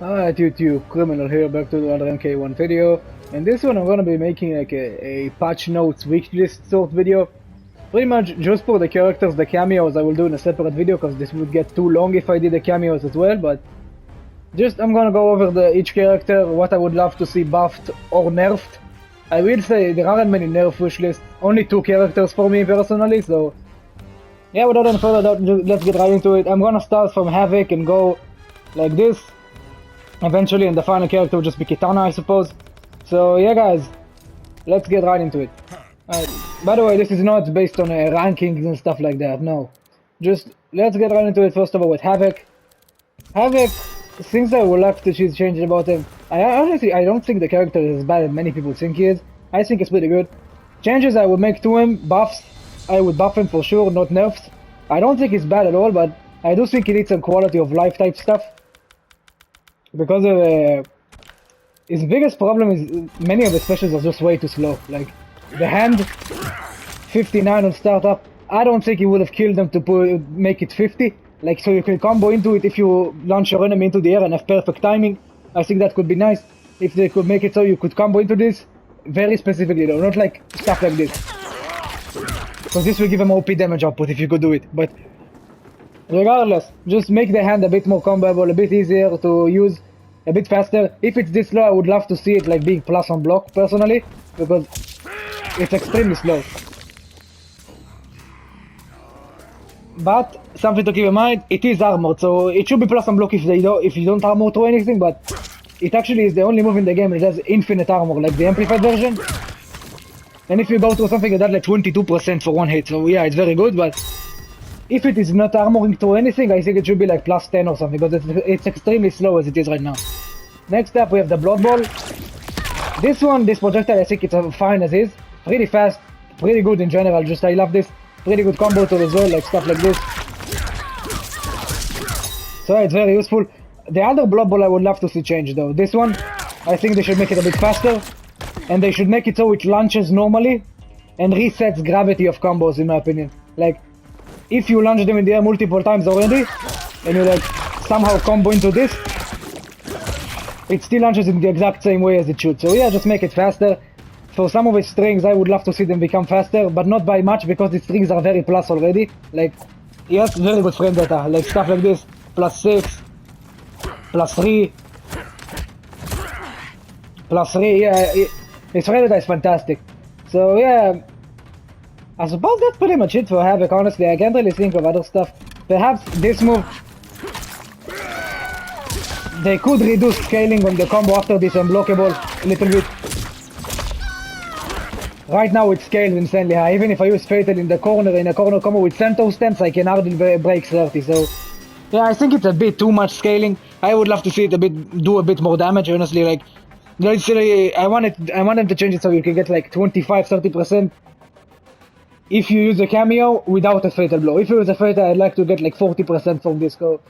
Alright YouTube, Criminal here, back to another MK1 video. In this one I'm gonna be making like a patch notes wishlist sort video. Pretty much just for the characters, the cameos I will do in a separate video because this would get too long if I did the cameos as well, but just I'm gonna go over each character, what I would love to see buffed or nerfed. I will say there aren't many nerf wishlists, only 2 characters for me personally, so yeah, without any further ado, let's get right into it. I'm gonna start from Havoc and go like this. Eventually, and the final character will just be Kitana, I suppose. So yeah, guys, let's get right into it. By the way, this is not based on rankings and stuff like that, no. Just, let's get right into it first of all with Havoc. Havoc, things I would like to see changed about him. I don't think the character is as bad as many people think he is. I think it's pretty good. Changes I would make to him, buffs, I would buff him for sure, not nerfs. I don't think he's bad at all, but I do think he needs some quality of life type stuff. Because his biggest problem is many of the specials are just way too slow. Like the hand 59 on startup, I don't think he would have killed them to make it 50. Like so you can combo into it if you launch your enemy into the air and have perfect timing. I think that could be nice if they could make it so you could combo into this very specifically though, not like stuff like this. Because this will give him OP damage output if you could do it. But regardless, just make the hand a bit more comboable, a bit easier to use, a bit faster. If it's this slow, I would love to see it like being plus on block, personally, because it's extremely slow. But something to keep in mind, it is armored, so it should be plus on block if you don't armor to anything, but it actually is the only move in the game that has infinite armor, like the amplified version. And if you go to something like that, like 22% for one hit, so yeah, it's very good, but if it is not armoring to anything, I think it should be like plus 10 or something, because it's extremely slow as it is right now. Next up, we have the Blood Ball. This projectile, I think it's fine as is. Pretty fast, pretty good in general, just I love this. Pretty good combo to as well, like stuff like this. So yeah, it's very useful. The other Blood Ball I would love to see change though. This one, I think they should make it a bit faster. And they should make it so it launches normally and resets gravity of combos, in my opinion. Like, if you launch them in the air multiple times already, and you like somehow combo into this, it still launches in the exact same way as it should. So yeah, just make it faster. For some of its strings, I would love to see them become faster, but not by much because the strings are very plus already. Like, he has very good frame data, like stuff like this, +6, +3, +3, yeah, his frame data is fantastic. So yeah, I suppose that's pretty much it for Havoc, honestly. I can't really think of other stuff. Perhaps this move, they could reduce scaling on the combo after this unblockable a little bit. Right now it scales insanely high. Even if I use Fatal in a corner combo with Centaur stance, I can hardly break 30. So yeah, I think it's a bit too much scaling. I would love to see it do a bit more damage, honestly. Like, let's say I want them to change it so you can get like 25-30%. If you use a cameo without a fatal blow. If you use a fatal, I'd like to get like 40% from this, because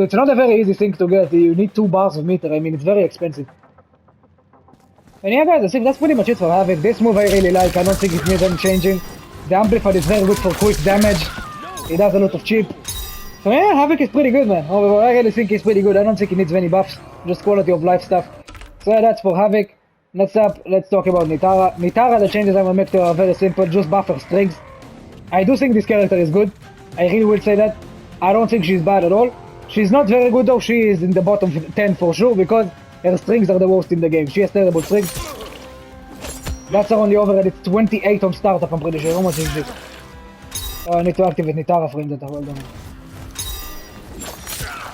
it's not a very easy thing to get. You need 2 bars of meter, I mean, it's very expensive. And yeah guys, I think that's pretty much it for Havoc. This move I really like, I don't think it needs any changing. The amplified is very good for quick damage. It does a lot of chip. So yeah, Havoc is pretty good, man. Overall, I really think he's pretty good. I don't think he needs many buffs, just quality of life stuff. So yeah, that's for Havoc. Next up, let's talk about Nitara. Nitara, the changes I will make to her are very simple, just buff her strings. I do think this character is good. I really will say that. I don't think she's bad at all. She's not very good though, she is in the bottom 10 for sure, because her strings are the worst in the game. She has terrible strings. That's her only overhead, it's 28 on startup, I'm pretty sure. How much is this? Oh, I need to activate Nitara frame data, hold on.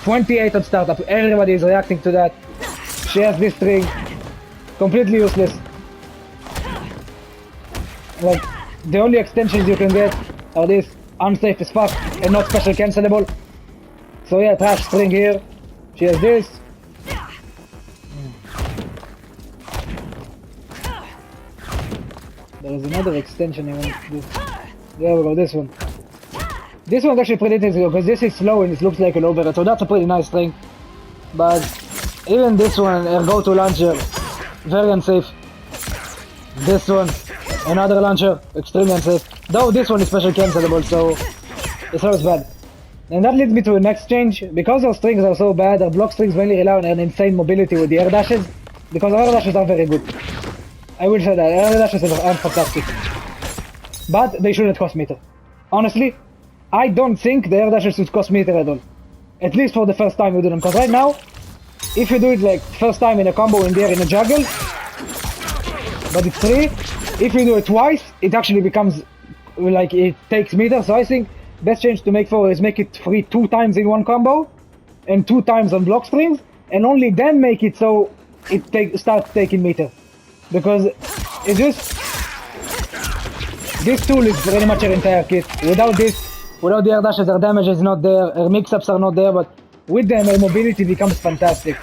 28 on startup, everybody is reacting to that. She has this string. Completely useless. Like, the only extensions you can get are this, unsafe as fuck, and not special cancelable. So yeah, trash string here. She has this. There is another extension I want to do. There we go, this one. This one's actually pretty easy because this is slow and it looks like an overhead, so that's a pretty nice string. But even this one, her go-to launcher, very unsafe. This one, another launcher, extremely unsafe. Though this one is special cancelable, so it's not as bad. And that leads me to the next change. Because our strings are so bad, our block strings mainly rely on an insane mobility with the air dashes. Because our air dashes are very good. I will say that, air dashes are fantastic. But they shouldn't cost meter. Honestly, I don't think the air dashes should cost meter at all. At least for the first time you do them. Because right now, if you do it like first time in a combo in the air in a juggle, but it's free. If you do it twice, it actually becomes like it takes meter. So I think best change to make for is make it free 2 times in one combo and 2 times on block strings, and only then make it so it starts taking meter. Because it just this tool is pretty much your entire kit. Without this, without the air dashes, our damage is not there, our mix-ups are not there, but with them our mobility becomes fantastic.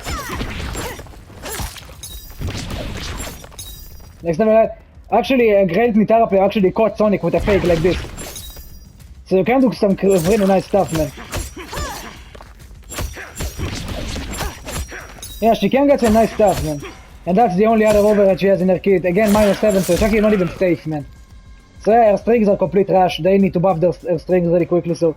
Next time, actually a great Nitara player actually caught Sonic with a fake like this. So you can do some really nice stuff, man. Yeah, she can get some nice stuff, man. And that's the only other overhead she has in her kit. Again, -7, so it's actually not even safe, man. So yeah, her strings are complete trash. They need to buff their strings really quickly, so...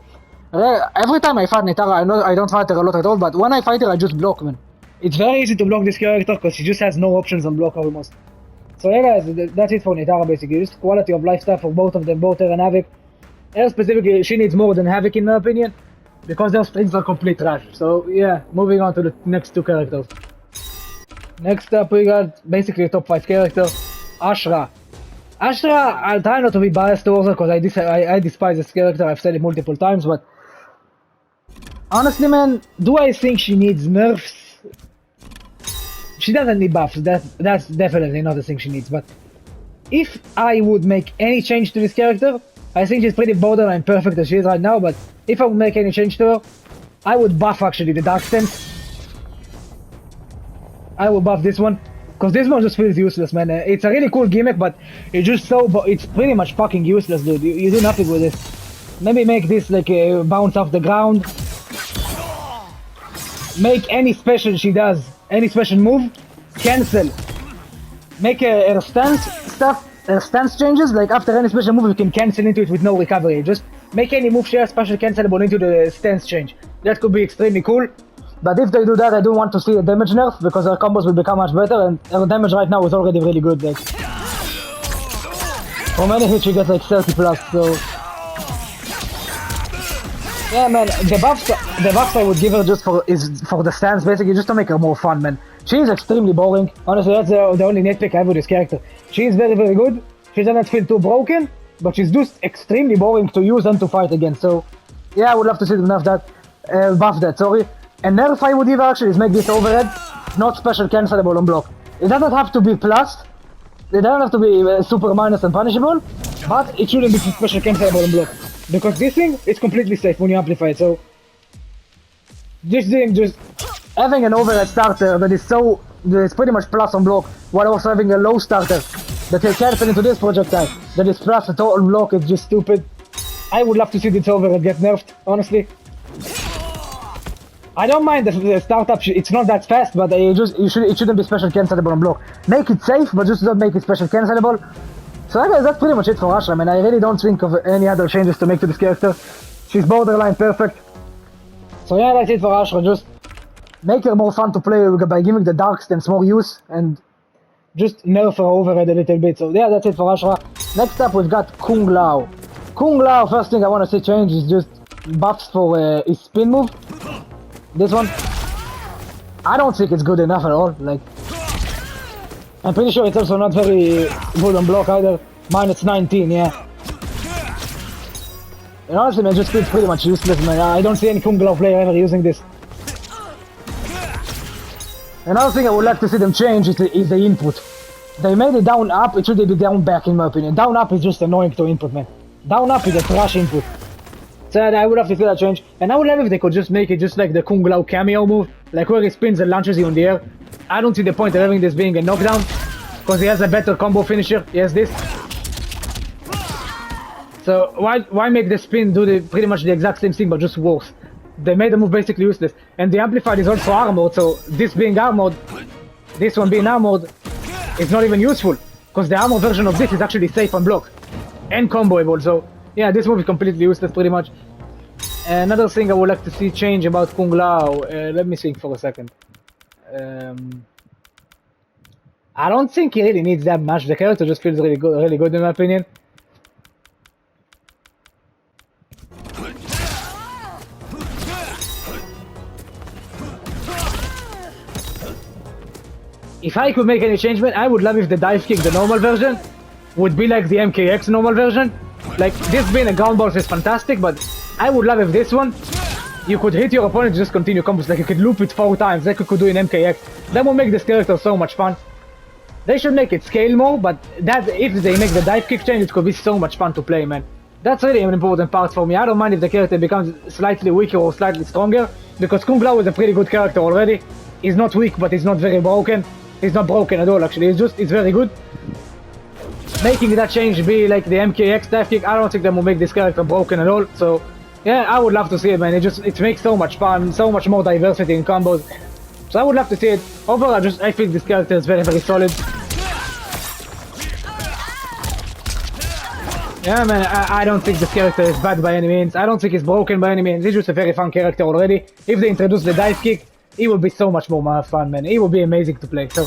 every time I fight Nitara, I don't fight her a lot at all, but when I fight her, I just block, man. It's very easy to block this character, because she just has no options on block almost. So yeah guys, that's it for Nitara basically. Just quality of life stuff for both of them, both her and Havoc. Her specifically, she needs more than Havoc in my opinion, because their strings are complete trash. So yeah, moving on to the next 2 characters. Next up we got basically a top 5 character, Ashra. Ashra, I'll try not to be biased towards her because I despise this character, I've said it multiple times, but honestly man, do I think she needs nerfs? She doesn't need buffs, that's definitely not the thing she needs, but if I would make any change to this character, I think she's pretty borderline perfect as she is right now, but if I would make any change to her, I would buff actually the Dark Stance. I will buff this one, because this one just feels useless, man. It's a really cool gimmick, but it's just so, it's pretty much fucking useless, dude. You do nothing with this. Maybe make this like bounce off the ground. Make any special she does, any special move, cancel. Make her stance stuff, her stance changes, like after any special move you can cancel into it with no recovery. Just make any move she has special cancelable into the stance change. That could be extremely cool. But if they do that, I do want to see a damage nerf, because her combos will become much better, and her damage right now is already really good. Like, for many hits she gets like 30 plus, so... Yeah man, the buffs I would give her just for the stance, basically, just to make her more fun, man. She is extremely boring. Honestly, that's the only nitpick I have with this character. She is very, very good. She doesn't feel too broken, but she's just extremely boring to use and to fight against. So, yeah, I would love to see them nerf that, buff that, sorry. And nerf I would give actually is make this overhead not special cancelable on block. It doesn't have to be plus, it doesn't have to be super minus and punishable, but it shouldn't be special cancelable on block. Because this thing is completely safe when you amplify it, so... This thing, just having an overhead starter that is pretty much plus on block, while also having a low starter that will cancel into this projectile that is plus a total block, is just stupid. I would love to see this overhead get nerfed, honestly. I don't mind the startup, it's not that fast, but it shouldn't be special cancelable on block. Make it safe, but just don't make it special cancelable. So I guess that's pretty much it for Ashra, man. I really don't think of any other changes to make to this character. She's borderline perfect. So yeah, that's it for Ashra. Just make her more fun to play by giving the Dark Stance more use, and just nerf her overhead a little bit. So yeah, that's it for Ashra. Next up we've got Kung Lao. Kung Lao, first thing I want to see change is just buffs for his spin move. This one, I don't think it's good enough at all. Like, I'm pretty sure it's also not very good on block either. -19, yeah. And honestly, man, just feels pretty much useless, man. I don't see any Kung Lao player ever using this. Another thing I would like to see them change is the input. They made it down up, it should be down back in my opinion. Down up is just annoying to input, man. Down up is a trash input. So I would have to see that change, and I would love if they could just make it just like the Kung Lao cameo move, like where he spins and launches you in the air. I don't see the point of having this being a knockdown, because he has a better combo finisher. He has this. So why make the spin do pretty much the exact same thing but just worse? They made the move basically useless, and the amplified is also armored. So this being armored, this one being armored, is not even useful, because the armored version of this is actually safe on block and comboable. So yeah, this move is completely useless pretty much. Another thing I would like to see change about Kung Lao, let me think for a second. I don't think he really needs that much. The character just feels really good in my opinion. If I could make any changement, I would love if the dive kick, the normal version, would be like the MKX normal version. Like, this being a ground balls is fantastic, but I would love if this one, you could hit your opponent and just continue combos. Like, you could loop it 4 times, like you could do in MKX. That would make this character so much fun. They should make it scale more, but that if they make the dive kick change, it could be so much fun to play, man. That's really an important part for me. I don't mind if the character becomes slightly weaker or slightly stronger, because Kung Lao is a pretty good character already. He's not weak, but he's not very broken. He's not broken at all, actually. He's very good. Making that change be like the MKX dive kick, I don't think that will make this character broken at all. So, yeah, I would love to see it, man. It makes so much fun, so much more diversity in combos. So I would love to see it. Overall, I feel this character is very, very solid. Yeah, man, I don't think this character is bad by any means. I don't think he's broken by any means. He's just a very fun character already. If they introduce the dive kick, he will be so much more fun, man. He will be amazing to play. So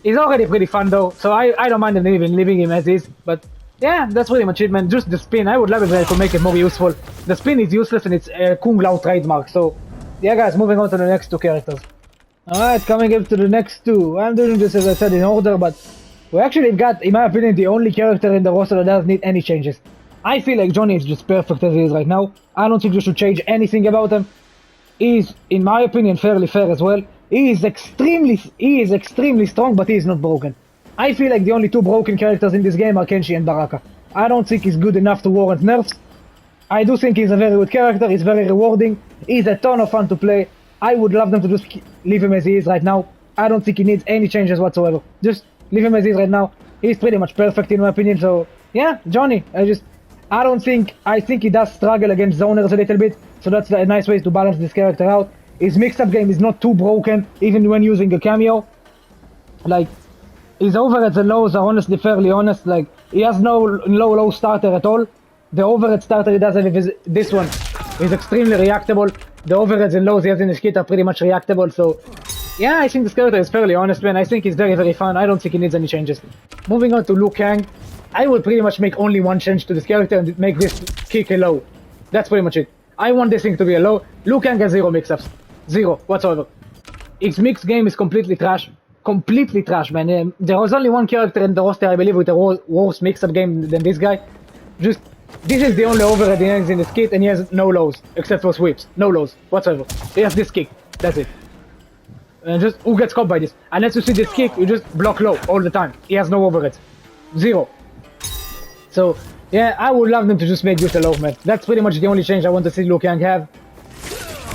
he's already pretty fun though. So I don't mind even leaving him as is. But yeah, that's pretty much it, man. Just the spin. I would love if they could make it more useful. The spin is useless and it's Kung Lao trademark. So yeah, guys, moving on to the next 2 characters. Alright, coming up to the next 2. I'm doing this as I said in order, but we actually got, in my opinion, the only character in the roster that doesn't need any changes. I feel like Johnny is just perfect as he is right now. I don't think you should change anything about him. He's, in my opinion, fairly fair as well. He is extremely strong, but he is not broken. I feel like the only 2 broken characters in this game are Kenshi and Baraka. I don't think he's good enough to warrant nerfs. I do think he's a very good character, he's very rewarding, he's a ton of fun to play. I would love them to just leave him as he is right now. I don't think he needs any changes whatsoever. Just leave him as he is right now. He's pretty much perfect in my opinion, so yeah, Johnny, I think he does struggle against zoners a little bit, so that's a nice way to balance this character out. His mix-up game is not too broken, even when using a cameo. Like, his overheads and lows are honestly fairly honest, like, he has no low starter at all. The overhead starter he does have is this one. He's extremely reactable. The overheads and lows he has in his kit are pretty much reactable, so yeah, I think this character is fairly honest, man. I think he's very, very fun. I don't think he needs any changes. Moving on to Liu Kang, I would pretty much make only one change to this character and make this kick a low. That's pretty much it. I want this thing to be a low. Liu Kang has 0 mix-ups. 0 whatsoever. His mixed game is completely trash. Completely trash, man. There was only one character in the roster, I believe, with a worse mix-up game than this guy. Just, this is the only overhead he has in his kit, and he has no lows, except for sweeps. No lows whatsoever. He has this kick. That's it. And just, who gets caught by this? Unless you see this kick, you just block low all the time. He has no overheads. 0. So, yeah, I would love them to just make this a low, man. That's pretty much the only change I want to see Liu Kang have.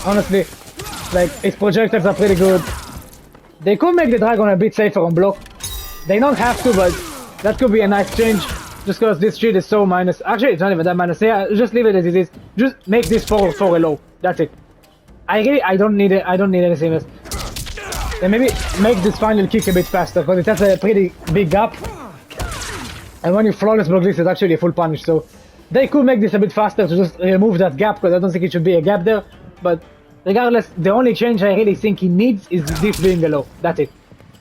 Honestly, like, his projectiles are pretty good. They could make the dragon a bit safer on block. They don't have to, but that could be a nice change. Just because this shit is so minus. Actually, it's not even that minus. Yeah, just leave it as it is. Just make this 4 a low. That's it. I don't need it. I don't need anything else. And maybe make this final kick a bit faster, because it has a pretty big gap. And when you flawless block this, it's actually a full punish, so they could make this a bit faster to just remove that gap, because I don't think it should be a gap there. But regardless, the only change I really think he needs is this being a low. That's it.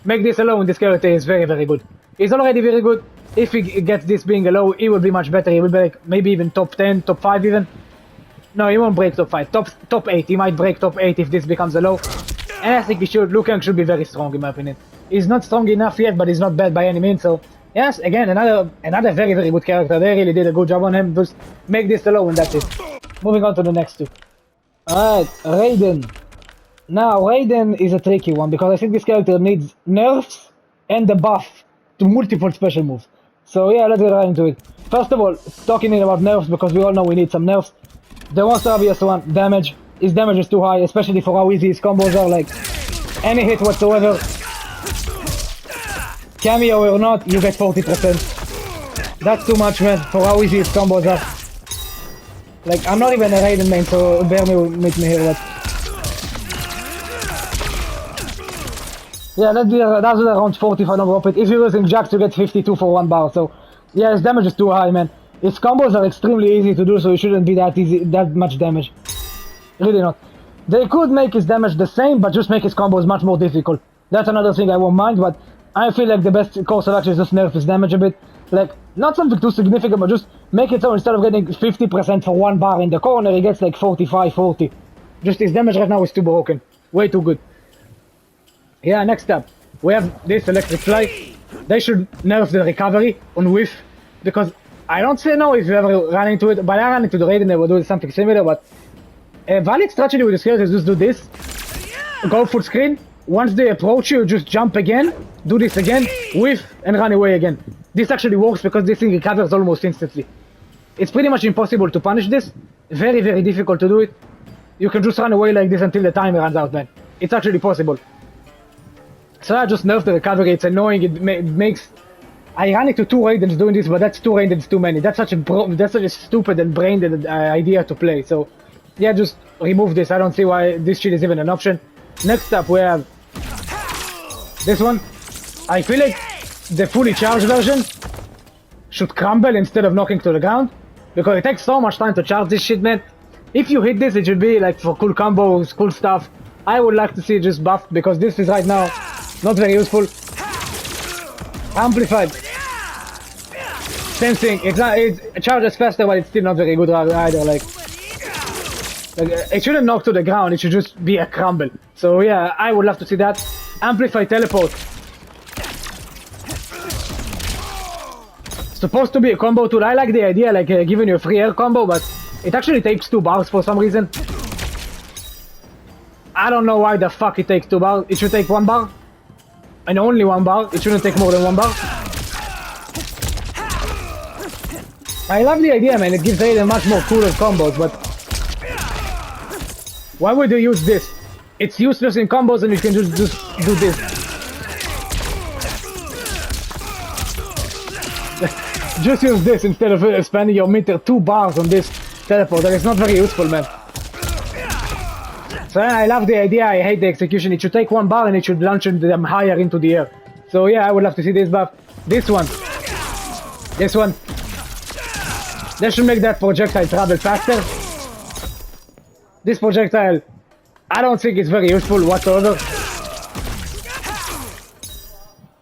Make this a low, and this character is very, very good. He's already very good. If he gets this being a low, he will be much better. He will be like maybe even top 10, top 5 even. No, he won't break top 5. Top 8. He might break top 8 if this becomes a low. And I think Liu Kang should be very strong in my opinion. He's not strong enough yet, but he's not bad by any means, so yes, again, another very, very good character. They really did a good job on him. Just make this a low and that's it. Moving on to the next 2. Alright, Raiden. Now, Raiden is a tricky one, because I think this character needs nerfs and a buff to multiple special moves. So yeah, let's get right into it. First of all, talking about nerfs, because we all know we need some nerfs. The most obvious one, damage. His damage is too high, especially for how easy his combos are, like, any hit whatsoever. Cameo or not, you get 40%. That's too much, man, for how easy his combos are. Like, I'm not even a Raiden main, so bear with me here, but... yeah, that's around 40 if I don't drop it. If you're using Jax, you get 52 for 1 bar, so... yeah, his damage is too high, man. His combos are extremely easy to do, so it shouldn't be that much damage. Really not. They could make his damage the same, but just make his combos much more difficult. That's another thing I won't mind, but I feel like the best course of action is just nerf his damage a bit. Like, not something too significant, but just make it so instead of getting 50% for 1 bar in the corner, he gets like 45, 40. Just his damage right now is too broken. Way too good. Yeah, next up, we have this electric fly. They should nerf the recovery on whiff, because I don't know if you ever ran into it, but I ran into the raid and they were doing something similar, but a valid strategy with the skills is just do this, go full screen, once they approach you, just jump again, do this again, whiff, and run away again. This actually works because this thing recovers almost instantly. It's pretty much impossible to punish this, very, very difficult to do it. You can just run away like this until the timer runs out, man. It's actually possible. So I just nerfed the recovery, it's annoying, it makes... I ran into 2 Raidens doing this, but that's 2 Raidens too many. That's such a stupid and brain-dead idea to play, so... Yeah, just remove this, I don't see why this shit is even an option. Next up we have... this one. I feel like the fully charged version should crumble instead of knocking to the ground, because it takes so much time to charge this shit, man. If you hit this, it should be like for cool combos, cool stuff. I would like to see it just buffed, because this is right now not very useful. Amplified. Same thing, it charges faster, but it's still not very good either, like it shouldn't knock to the ground, it should just be a crumble. So yeah, I would love to see that. Amplify teleport. Supposed to be a combo tool. I like the idea, like giving you a free air combo, but it actually takes 2 bars for some reason. I don't know why the fuck it takes 2 bars. It should take 1 bar. And only 1 bar. It shouldn't take more than 1 bar. I love the idea, man. It gives Aiden much more cooler combos, but... why would you use this? It's useless in combos and you can just do this. Just use this instead of spending your meter 2 bars on this teleport. That is not very useful, man. So I love the idea, I hate the execution. It should take 1 bar and it should launch them higher into the air. So yeah, I would love to see this buff. This one. This one. They should make that projectile travel faster. This projectile, I don't think it's very useful whatsoever.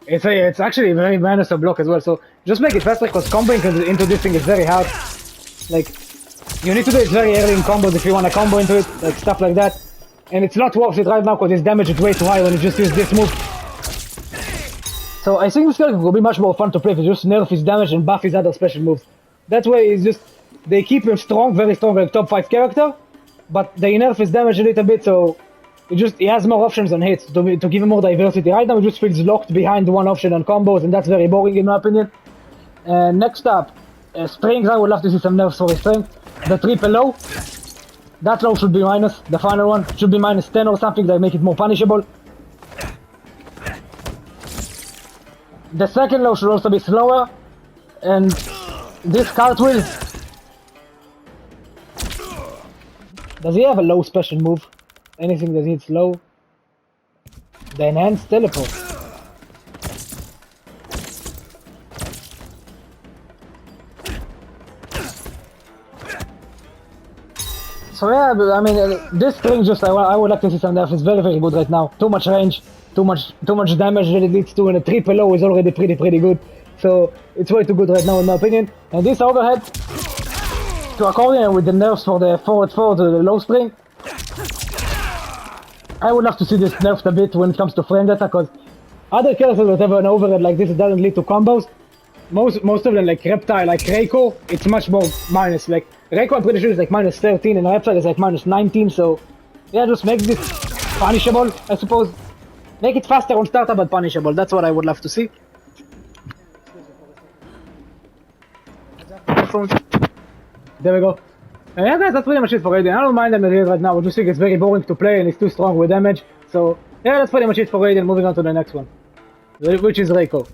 It's actually very minus a block as well, so just make it faster, because comboing into this thing is very hard. Like, you need to do it very early in combos if you want to combo into it, like stuff like that. And it's not worth it right now because his damage is way too high when you just use this move. So I think this character will be much more fun to play if you just nerf his damage and buff his other special moves. That way it's just, they keep him strong, very strong, like top 5 character, but they nerf his damage a little bit, so he has more options on hits to give him more diversity. Right now he just feels locked behind one option on combos, and that's very boring in my opinion. And next up, strings. I would love to see some nerfs for his string. The triple low. That low should be minus. The final one should be minus 10 or something that make it more punishable. The second low should also be slower. And this cartwheel. Does he have a low special move? Anything that hits low? The enhanced teleport. So yeah, but I mean, this string just I would like to see some nerf. It's very very good right now. Too much range, too much damage that it leads to, and a triple low is already pretty good. So it's way too good right now in my opinion. And this overhead to accordion with the nerfs for the forward the low spring. I would love to see this nerfed a bit when it comes to frame data, because other characters that have an overhead like this, it doesn't lead to combos. Most of them, like Reptile, like Reiko, it's much more minus. Like Reiko, I'm pretty sure is like minus 13, and Reptile is like minus 19. So yeah, just make this punishable, I suppose. Make it faster on startup, but punishable. That's what I would love to see. There we go. Yeah guys, that's pretty much it for Raiden. I don't mind them as it is right now, I just think it's very boring to play and it's too strong with damage. So yeah, that's pretty much it for Raiden. Moving on to the next one, which is Reiko.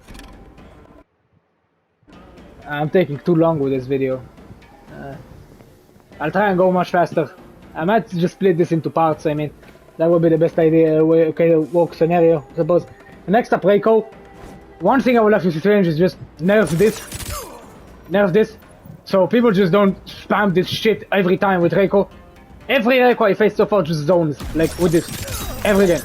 I'm taking too long with this video. I'll try and go much faster. I might just split this into parts. I mean, that would be the best idea, work scenario, I suppose. Next up, Reiko. One thing I would like to see change is just nerf this. Nerf this. So people just don't spam this shit every time with Reiko. Every Echo I faced so far just zones, like with this. Every game.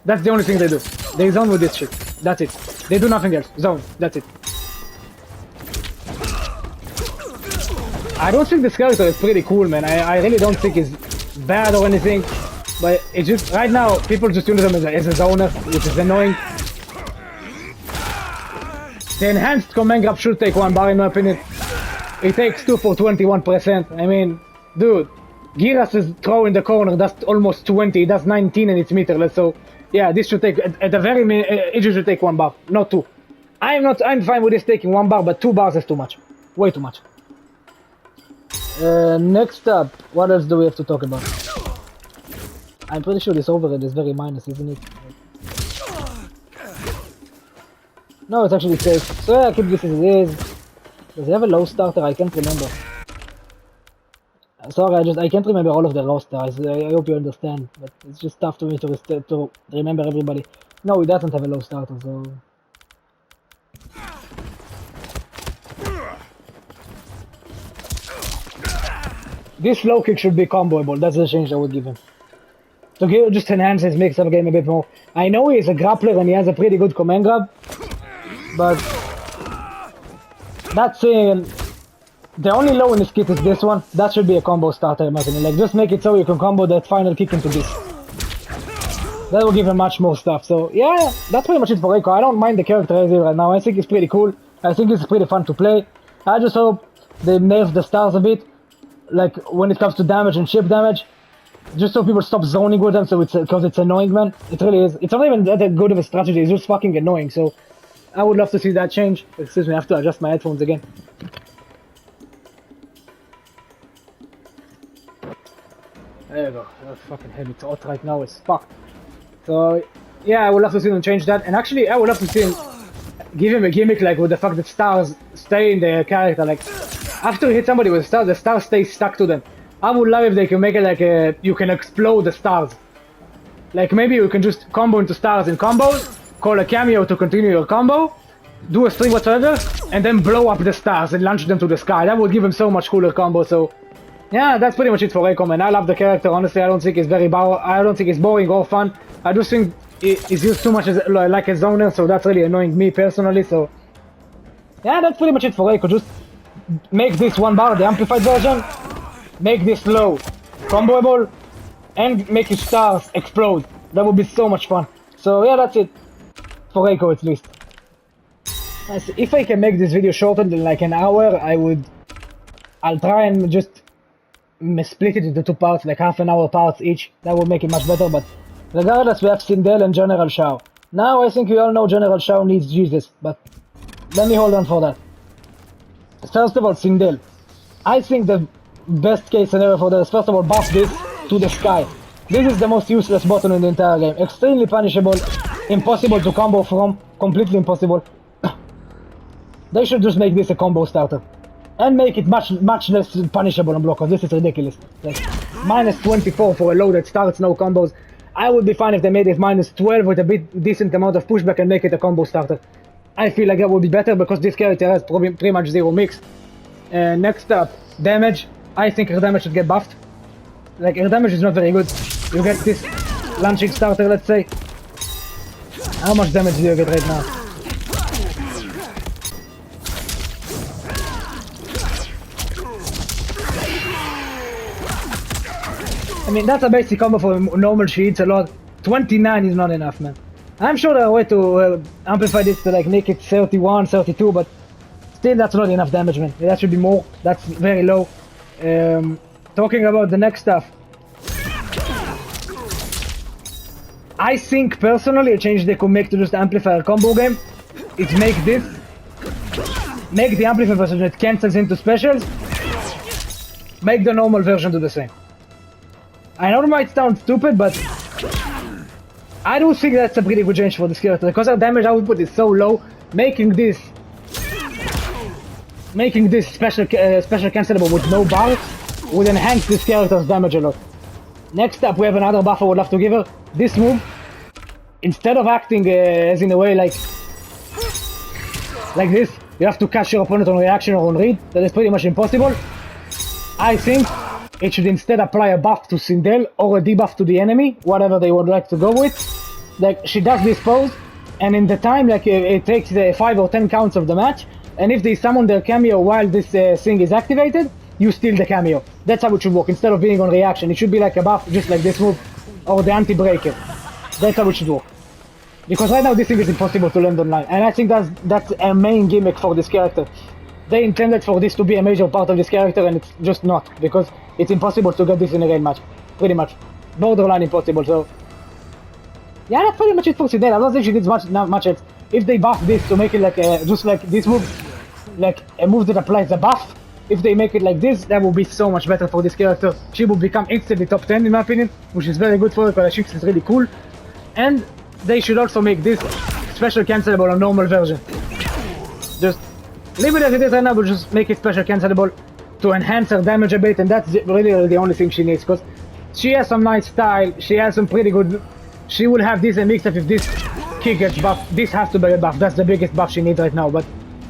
That's the only thing they do. They zone with this shit. That's it. They do nothing else. Zone. That's it. I don't think this character is pretty cool, man. I really don't think he's bad or anything. But it's just, right now, people just use him as a zoner, which is annoying. The enhanced command grab should take 1 bar in my opinion. It takes 2 for 21%. I mean, dude, Giras's throw in the corner does almost 20, it does 19 and it's meterless, so yeah, this should take, at the very minimum, it should take 1 bar, not 2. I'm fine with this taking 1 bar, but 2 bars is too much. Way too much. Next up, what else do we have to talk about? I'm pretty sure this overhead is very minus, isn't it? No, it's actually safe. So yeah, keep this as it is. Does he have a low starter? I can't remember. Sorry, I can't remember all of the rosters. I hope you understand, but it's just tough to me to remember everybody. No, he doesn't have a low starter, so... This low kick should be comboable, that's the change I would give him. To just enhance his mix-up game a bit more. I know he's a grappler and he has a pretty good command grab, but that's saying the only low in this kit is this one. That should be a combo starter in my opinion. Like, just make it so you can combo that final kick into this. That will give him much more stuff. So yeah, that's pretty much it for Echo. I don't mind the character as is right now. I think it's pretty cool. I think it's pretty fun to play. I just hope they nerf the stars a bit, like when it comes to damage and chip damage, just so people stop zoning with them. So it's because it's annoying, man. It really is. It's not even that good of a strategy. It's just fucking annoying. So I would love to see that change. Excuse me, I have to adjust my headphones again. There you go. That's fucking heavy. It's hot right now. It's fucked. So yeah, I would love to see them change that. And actually, I would love to see him give him a gimmick like with the fact that stars stay in their character. Like after you hit somebody with a star, the star stays stuck to them. I would love if they can make it like you can explode the stars. Like maybe you can just combo into stars in combos, call a cameo to continue your combo, do a string whatsoever, and then blow up the stars and launch them to the sky. That would give him so much cooler combo. So yeah, that's pretty much it for Echo, man. I love the character. Honestly, I don't think it's I don't think it's boring or fun. I just think it's used too much as like a zoner, so that's really annoying me personally. So yeah, that's pretty much it for Echo. Just make this 1 bar, the amplified version. Make this low, comboable, and make your stars explode. That would be so much fun. So yeah, that's it. For Echo at least. If I can make this video shorter than like an hour, I'll try and just split it into 2 parts, like half-an-hour parts each. That would make it much better, but regardless, we have Sindel and General Shao. Now I think we all know General Shao needs Jesus, but let me hold on for that. First of all, Sindel. I think the best case scenario for that is first of all buff this to the sky. This is the most useless button in the entire game. Extremely punishable, impossible to combo from, completely impossible. They should just make this a combo starter. And make it much less punishable on block, because this is ridiculous. Like, minus 24 for a load that starts no combos. I would be fine if they made it minus 12 with a bit decent amount of pushback and make it a combo starter. I feel like that would be better because this character has pretty much 0 mix. Next up, damage. I think her damage should get buffed. Like, her damage is not very good. You get this launching starter, let's say. How much damage do you get right now? I mean, that's a basic combo for normal sheets a lot. 29 is not enough, man. I'm sure there are way to amplify this to like make it 31, 32, but still that's not enough damage, man. That should be more. That's very low. Talking about the next stuff. I think personally a change they could make to just amplify a combo game is make the amplifier version that cancels into specials, make the normal version do the same. I know it might sound stupid, but I do think that's a pretty good change for this character because our damage output is so low. Making this special cancelable with no bar would enhance this character's damage a lot. Next up, we have another buff I would love to give her. This move, instead of acting as in a way like this, you have to catch your opponent on reaction or on read. That is pretty much impossible. I think it should instead apply a buff to Sindel or a debuff to the enemy, whatever they would like to go with. Like, she does this pose, and in the time, like, it takes 5 or 10 counts of the match, and if they summon their cameo while this thing is activated, you steal the cameo. That's how it should work, instead of being on reaction. It should be like a buff, just like this move, or the anti-breaker. That's how it should work. Because right now this thing is impossible to land online, and I think that's a main gimmick for this character. They intended for this to be a major part of this character, and it's just not, because it's impossible to get this in a raid match. Pretty much. Borderline impossible, so... Yeah, that's pretty much it for today. I don't think she needs much else. If they buff this to make it like just like this move, like a move that applies a buff, if they make it like this, that will be so much better for this character. She will become instantly top 10 in my opinion, which is very good for her, because I think it's really cool. And they should also make this special cancelable on normal version. Just leave it as it is right now, but just make it special cancelable to enhance her damage a bit, and that's really the only thing she needs, because she has some nice style, she has some pretty good... She will have this and mix up if this kick gets buffed. This has to be a buff, that's the biggest buff she needs right now, but...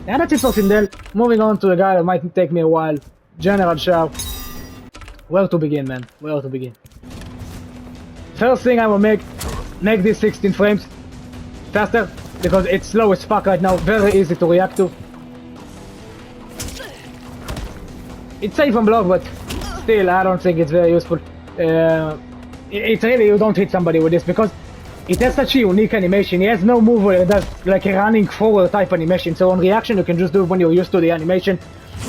Yeah, that's it for Sindel. Moving on to a guy that might take me a while. General Shao. Where to begin, man? Where to begin? First thing I will make this 16 frames faster, because it's slow as fuck right now, very easy to react to. It's safe on block, but still I don't think it's very useful. It's really, you don't hit somebody with this, because it has such a unique animation. He has no move where it does like a running forward type animation, so on reaction you can just do it when you're used to the animation.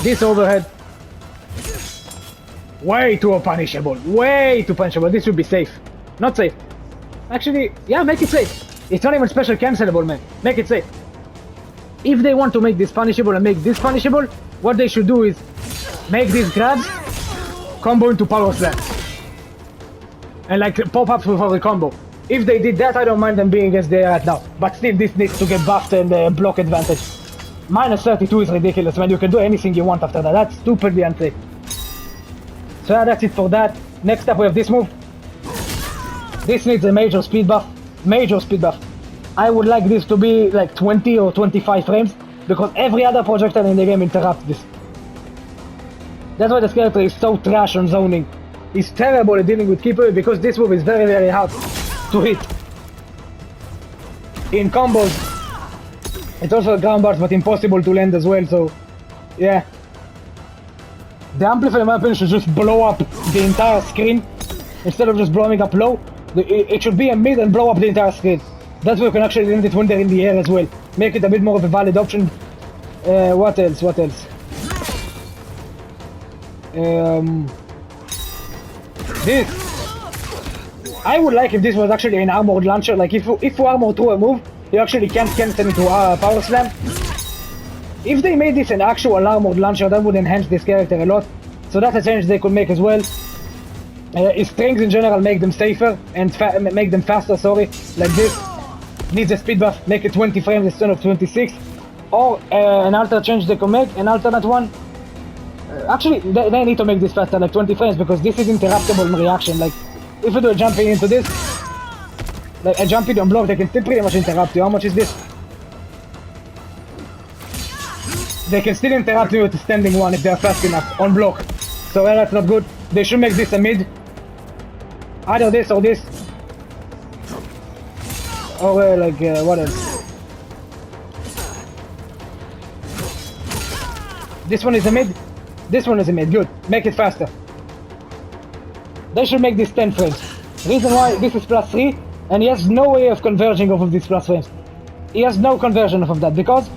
This overhead, way too punishable, way too punishable. This should be safe. Not safe. Actually, yeah, make it safe. It's not even special cancelable, man. Make it safe. If they want to make this punishable and make this punishable, what they should do is make these grabs combo into power slam. And like pop up for the combo. If they did that, I don't mind them being as they are right now. But still, this needs to get buffed and block advantage. Minus 32 is ridiculous, man. You can do anything you want after that. That's stupidly unsafe. So yeah, that's it for that. Next up we have this move. This needs a major speed buff. Major speed buff. I would like this to be like 20 or 25 frames, because every other projectile in the game interrupts this. That's why this character is so trash on zoning. He's terrible at dealing with keeper, because this move is very, very hard to hit. In combos, it's also a ground burst, but impossible to land as well, so yeah. The amplifier in my opinion should just blow up the entire screen, instead of just blowing up low. It should be a mid and blow up the entire screen. That's where you can actually land it when they're in the air as well. Make it a bit more of a valid option. What else? This. I would like if this was actually an armored launcher. Like if you armor through a move, you actually can't cancel into power slam. If they made this an actual armored launcher, that would enhance this character a lot. So that's a change they could make as well. His strings in general make them safer and make them faster, sorry. Like this. Needs a speed buff, make it 20 frames instead of 26. Or an alternate change they could make, an alternate one. Actually, they need to make this faster, like 20 frames, because this is interruptible in reaction. Like, if you do a jumping into this, like a jumping on block, they can still pretty much interrupt you. How much is this? They can still interrupt you with the standing one if they're fast enough, on block. So yeah, that's not good. They should make this a mid. Either this or this. Or what else? This one is a mid. This one is a mid. Good. Make it faster. They should make this 10 frames. Reason why this is +3, and he has no way of converging off of these plus frames. He has no conversion off of that, because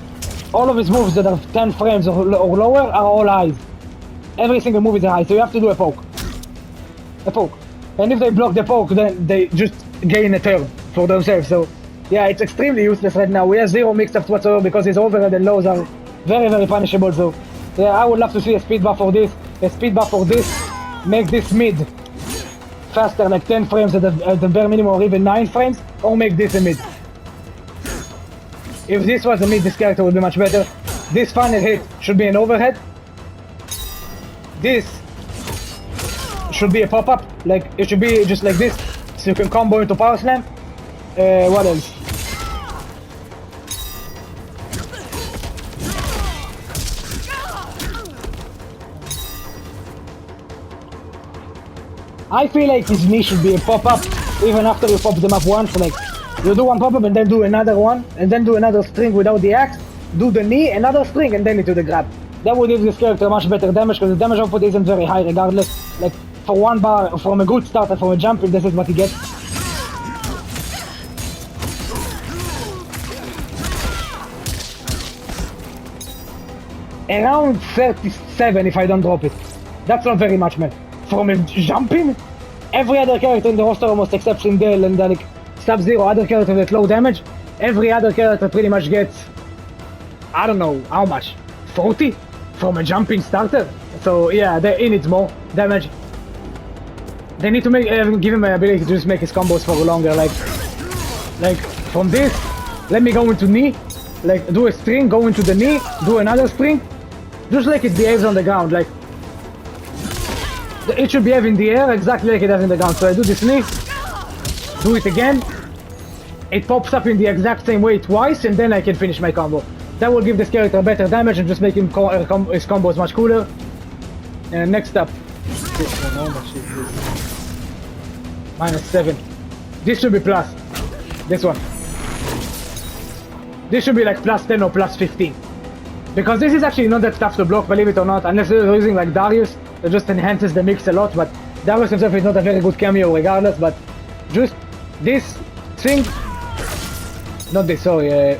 all of his moves that are 10 frames or lower are all highs. Every single move is a high, so you have to do a poke. A poke. And if they block the poke, then they just gain a turn for themselves. So yeah, it's extremely useless right now. We have zero mix-ups whatsoever, because his overhead and lows are very, very punishable. So yeah, I would love to see a speed buff for this, a speed buff for this. Make this mid faster, like 10 frames at the bare minimum, or even 9 frames, or make this a mid. If this was a mid, this character would be much better. This final hit should be an overhead. This should be a pop-up, like it should be just like this, so you can combo into power slam. What else? I feel like his knee should be a pop-up, even after you pop them up once, like, you do one pop-up and then do another one, and then do another string without the axe, do the knee, another string, and then into the grab. That would give this character much better damage, because the damage output isn't very high regardless. Like, for one bar, from a good starter, from a jumping, this is what he gets. Around 37 if I don't drop it. That's not very much, man. From a jumping, every other character in the roster almost except Sindel and like Sub-Zero, other characters that low damage, every other character pretty much gets, I don't know how much, 40 from a jumping starter. So yeah, he needs more damage. They need to make give him an ability to just make his combos for longer. Like from this, let me go into knee, like do a string, go into the knee, do another string, just like it behaves on the ground. Like it should behave in the air exactly like it does in the ground. So I do this knee, do it again, it pops up in the exact same way twice, and then I can finish my combo. That will give this character better damage and just make him his combos much cooler. And next up, -7. This should be plus. This one. This should be like +10 or +15. Because this is actually not that tough to block, believe it or not, unless you're using like Darius. It just enhances the mix a lot, but Darius himself is not a very good cameo regardless, but just this thing, not this, sorry,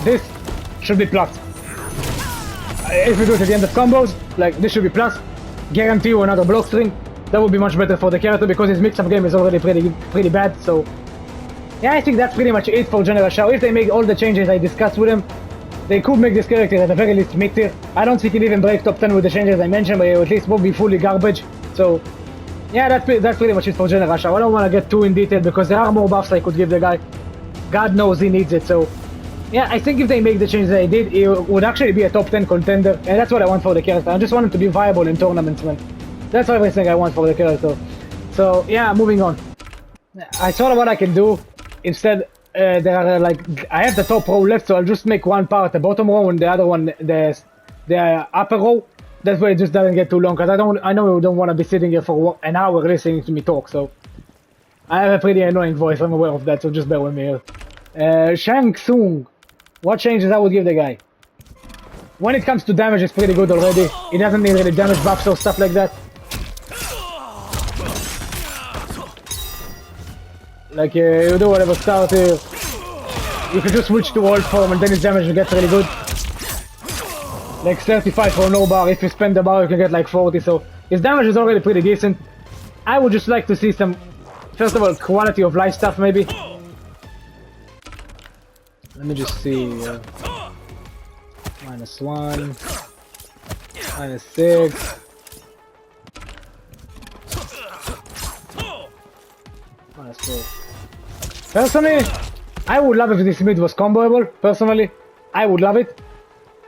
this should be plus. If you do it at the end of combos, like this should be plus, guarantee you another block string. That would be much better for the character because his mix-up game is already pretty bad, so yeah, I think that's pretty much it for General Shao. If they make all the changes I discussed with him, they could make this character at the very least mid-tier. I don't think he'll even break top 10 with the changes I mentioned, but at least won't be fully garbage. So yeah, that's pretty much it for General Shao. I don't want to get too in detail because there are more buffs I could give the guy. God knows he needs it, so yeah, I think if they make the changes they did, he would actually be a top 10 contender, and that's what I want for the character. I just want him to be viable in tournaments, man. That's everything I want for the character. So yeah, moving on. I thought of what I can do. Instead, there are like, I have the top row left, so I'll just make one part the bottom row and the other one the upper row. That way it just doesn't get too long, because I know you don't want to be sitting here for an hour listening to me talk, so I have a pretty annoying voice, I'm aware of that, so just bear with me here. Shang Tsung. What changes I would give the guy? When it comes to damage, it's pretty good already. He doesn't need really damage buffs or stuff like that. Like, you do whatever start here. You can just switch to old form and then his damage gets really good. Like 35 for no bar. If you spend the bar, you can get like 40. So his damage is already pretty decent. I would just like to see some, first of all, quality of life stuff maybe. Let me just see. -1, -6. -4. Personally, I would love if this mid was comboable. Personally, I would love it.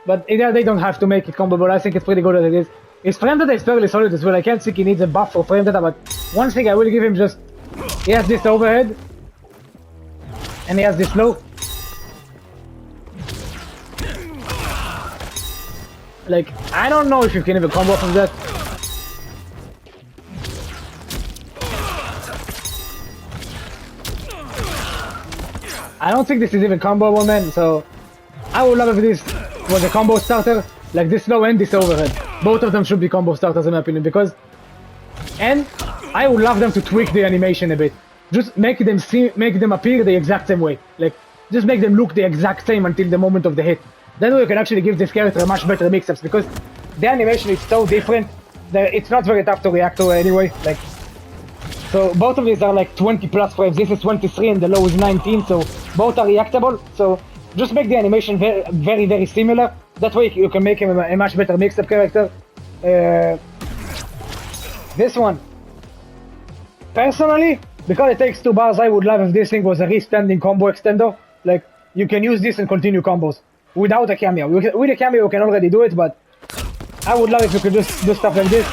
But they don't have to make it comboable. I think it's pretty good as it is. His frame data is fairly solid as well. I can't think he needs a buff for frame data, but one thing I will give him, just he has this overhead and he has this low. Like, I don't know if you can even combo from that. I don't think this is even comboable, man, so I would love if this was a combo starter, like this low and this overhead. Both of them should be combo starters in my opinion, because, and I would love them to tweak the animation a bit. Just make them appear the exact same way. Like, just make them look the exact same until the moment of the hit. Then you can actually give this character a much better mix-ups, because the animation is so different that it's not very tough to react to anyway. Like, so both of these are like 20 plus frames. This is 23 and the low is 19, so both are reactable. So just make the animation very, very similar. That way you can make him a much better mix-up character. This one, personally, because it takes 2 bars, I would love if this thing was a restanding combo extender. Like, you can use this and continue combos without a cameo. With a cameo you can already do it, but I would love if you could just do stuff like this.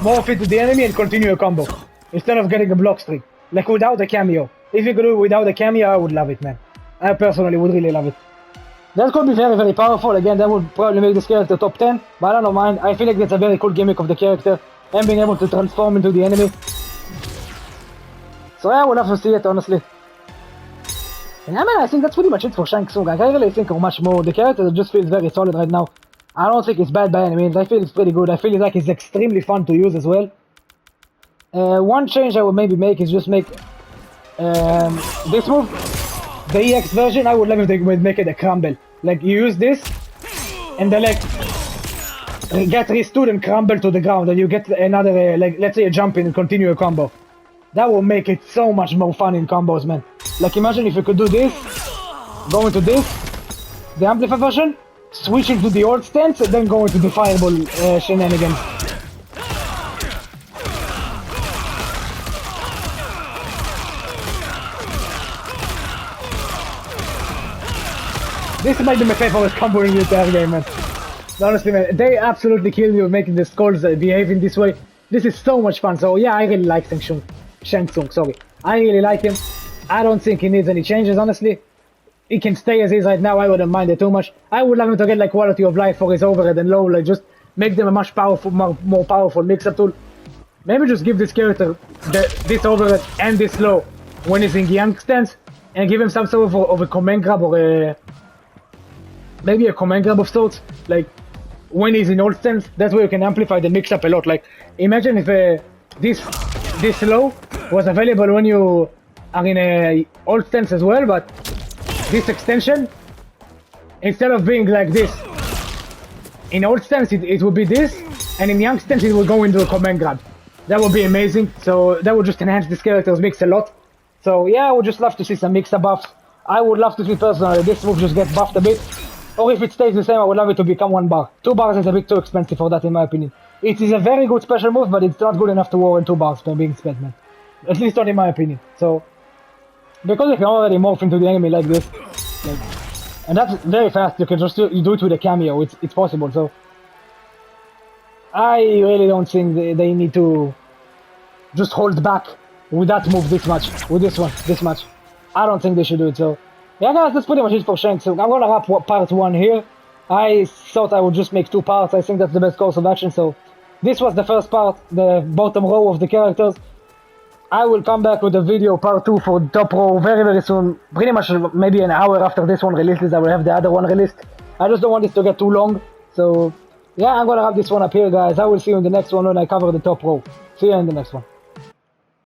More fit to the enemy and continue a combo instead of getting a block streak. Like without a cameo. If you could do it without a cameo, I would love it, man. I personally would really love it. That could be very, very powerful. Again, that would probably make this character top 10, but I don't mind. I feel like that's a very cool gimmick of the character, and being able to transform into the enemy. So yeah, I would love to see it, honestly. Yeah, man, I think that's pretty much it for Shang Tsung. I can't really think of much more. The character just feels very solid right now. I don't think it's bad by any means. I feel it's pretty good. I feel like it's extremely fun to use as well. One change I would maybe make is just make this move, the EX version. I would love if they would make it a crumble. Like, you use this, and then like get restood and crumble to the ground, and you get another, like, let's say a jump in and continue a combo. That will make it so much more fun in combos, man. Like, imagine if you could do this, go into this, the amplify version, switch into the old stance, and then go into the fireball shenanigans. This might be my favorite combo in the entire game, man. Honestly, man, they absolutely kill me with making the skulls behave in this way. This is so much fun. So yeah, I really like Shang Tsung, sorry. I really like him. I don't think he needs any changes, honestly. He can stay as is right now. I wouldn't mind it too much. I would love him to get like quality of life for his overhead and low, like just make them a much powerful, more powerful mix-up tool. Maybe just give this character this overhead and this low when he's in young stance, and give him some sort of a command grab or a maybe a command grab of sorts, like when he's in old stance. That way you can amplify the mix up a lot. Like, imagine if this low was available when you are in a old stance as well, but this extension, instead of being like this, in old stance it would be this, and in young stance it would go into a command grab. That would be amazing. So that would just enhance this character's mix a lot. So yeah, I would just love to see some mix-up buffs. I would love to see personally this move just get buffed a bit. Or if it stays the same, I would love it to become 1 bar. 2 bars is a bit too expensive for that, in my opinion. It is a very good special move, but it's not good enough to warrant 2 bars by being spent, man. At least not in my opinion. So, because you can already morph into the enemy like this, like, and that's very fast. You can just do it with a cameo. It's possible. So, I really don't think they need to just hold back with that move this much, with this one this much. I don't think they should do it. So. Yeah, guys, that's pretty much it for Shang Tsung. I'm gonna wrap part 1 here. I thought I would just make 2 parts. I think that's the best course of action. So, this was the first part, the bottom row of the characters. I will come back with a video part 2 for top row very, very soon. Pretty much maybe an hour after this one releases, I will have the other one released. I just don't want this to get too long. So, yeah, I'm gonna wrap this one up here, guys. I will see you in the next one when I cover the top row. See you in the next one.